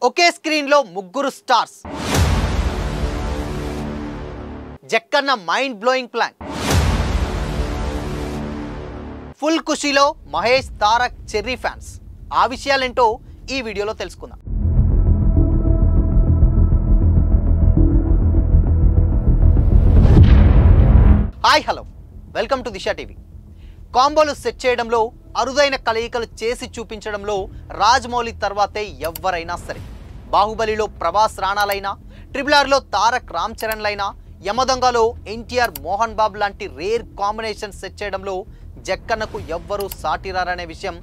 ఒకే screen లో ముగ్గురు stars. Jakkanna mind blowing plan. Full ఖుషీలో మహేష్ తారక్ చెర్రీ ఫ్యాన్స్. ఆ విషయాలేంటో ఈ వీడియోలో తెలుసుకుందాం. Hi hello, welcome to Disha TV. కాంబోలు సెట్ చేయడంలో, అరుదైన కలయికలు చేసి చూపించడంలో రాజమౌళి తర్వాతే ఎవ్వరైనా సరే. బాహుబలిలో ప్రభాస్ రాణాలైనా, ట్రిపుల్ ఆర్లో తారక్ రామ్ చరణ్లైనా, యమదొంగలో ఎన్టీఆర్ మోహన్ బాబు లాంటి రేర్ కాంబినేషన్ సెట్ చేయడంలో జక్కన్నకు ఎవ్వరూ సాటిరారనే విషయం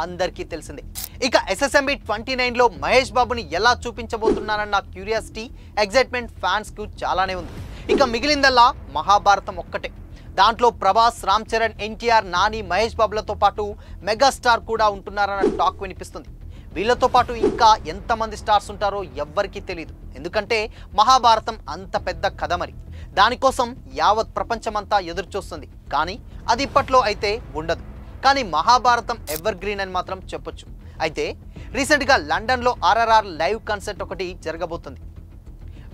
అందరికీ తెలిసిందే. ఇక SSMB 29లో మహేష్ బాబుని ఎలా చూపించబోతున్నారన్న క్యూరియాసిటీ, ఎగ్జైట్మెంట్ ఫ్యాన్స్కు చాలానే ఉంది. ఇక మిగిలిందల్లా మహాభారతం ఒక్కటే. దాంట్లో ప్రభాస్, రామ్ చరణ్, ఎన్టీఆర్, నాని, మహేష్ బాబులతో పాటు మెగాస్టార్ కూడా ఉంటున్నారన్న టాక్ వినిపిస్తుంది. వీళ్ళతో పాటు ఇంకా ఎంతమంది స్టార్స్ ఉంటారో ఎవ్వరికీ తెలియదు. ఎందుకంటే మహాభారతం అంత పెద్ద కథ, మరి దానికోసం యావత్ ప్రపంచమంతా ఎదురు చూస్తుంది. కానీ అది ఇప్పట్లో అయితే ఉండదు. కానీ మహాభారతం ఎవర్ గ్రీన్ అని మాత్రం చెప్పొచ్చు. అయితే రీసెంట్గా లండన్లో RRR లైవ్ కాన్సర్ట్ ఒకటి జరగబోతుంది.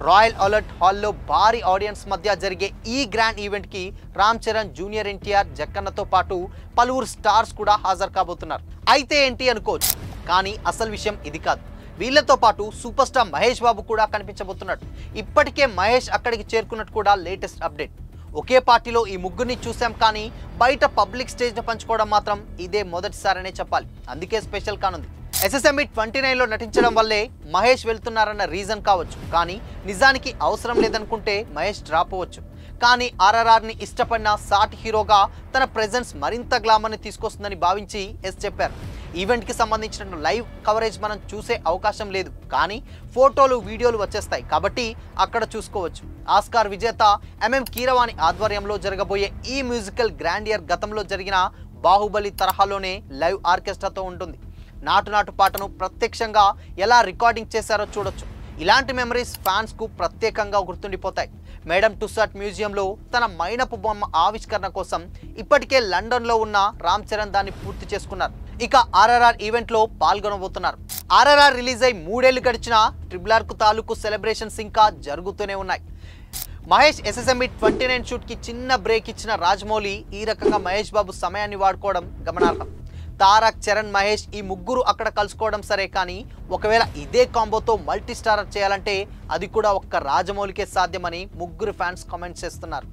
రాయల్ అలర్ట్ హాల్లో భారీ ఆడియన్స్ మధ్య జరిగే ఈ గ్రాండ్ ఈవెంట్కి రామ్ చరణ్, జూనియర్ ఎన్టీఆర్, జక్కన్నతో పాటు పలువురు స్టార్స్ కూడా హాజరు కాబోతున్నారు. అయితే ఏంటి అనుకోవచ్చు, కానీ అసలు విషయం ఇది కాదు. వీళ్ళతో పాటు సూపర్ స్టార్ మహేష్ బాబు కూడా కనిపించబోతున్నాడు. ఇప్పటికే మహేష్ అక్కడికి చేరుకున్నట్టు కూడా లేటెస్ట్ అప్డేట్. ఒకే పార్టీలో ఈ ముగ్గురిని చూసాం, కానీ బయట పబ్లిక్ స్టేజ్ను పంచుకోవడం మాత్రం ఇదే మొదటిసారనే చెప్పాలి. అందుకే స్పెషల్ కానుంది. SSMB 29లో నటించడం వల్లే మహేష్ వెళ్తున్నారన్న రీజన్ కావచ్చు, కానీ నిజానికి అవసరం లేదనుకుంటే మహేష్ డ్రాప్ అవ్వచ్చు. కానీ RRRని ఇష్టపడిన సాటి హీరోగా తన ప్రెజెన్స్ మరింత గ్లామర్ని తీసుకొస్తుందని భావించి ఎస్ చెప్పారు. ఈవెంట్కి సంబంధించిన లైవ్ కవరేజ్ మనం చూసే అవకాశం లేదు, కానీ ఫోటోలు, వీడియోలు వచ్చేస్తాయి కాబట్టి అక్కడ చూసుకోవచ్చు. ఆస్కార్ విజేత MM కీరవాణి ఆధ్వర్యంలో జరగబోయే ఈ మ్యూజికల్ గ్రాండియర్ గతంలో జరిగిన బాహుబలి తరహాలోనే లైవ్ ఆర్కెస్ట్రాతో ఉంటుంది. నాటు నాటు పాటను ప్రత్యక్షంగా ఎలా రికార్డింగ్ చేశారో చూడొచ్చు. ఇలాంటి మెమరీస్ ఫ్యాన్స్కు ప్రత్యేకంగా గుర్తుండిపోతాయి. మేడం టుసాట్ మ్యూజియంలో తన మైనపు బొమ్మ ఆవిష్కరణ కోసం ఇప్పటికే లండన్లో ఉన్న రామ్ చరణ్ దాన్ని పూర్తి చేసుకున్నారు. ఇక RRR ఈవెంట్లో పాల్గొనబోతున్నారు. RRR రిలీజ్ అయి 3 ఏళ్లు గడిచిన ట్రిపుల్ ఆర్కు తాలూకు సెలబ్రేషన్స్ ఇంకా జరుగుతూనే ఉన్నాయి. మహేష్ SSMB 29 షూట్కి చిన్న బ్రేక్ ఇచ్చిన రాజమౌళి ఈ రకంగా మహేష్ బాబు సమయాన్ని వాడుకోవడం గమనార్హం. తారక్, చరణ్, మహేష్ ఈ ముగ్గురు అక్కడ కలుసుకోవడం సరే, కానీ ఒకవేళ ఇదే కాంబోతో మల్టీ స్టారర్ చేయాలంటే అది కూడా ఒక్క రాజమౌళికే సాధ్యమని ముగ్గురు ఫ్యాన్స్ కామెంట్స్ చేస్తున్నారు.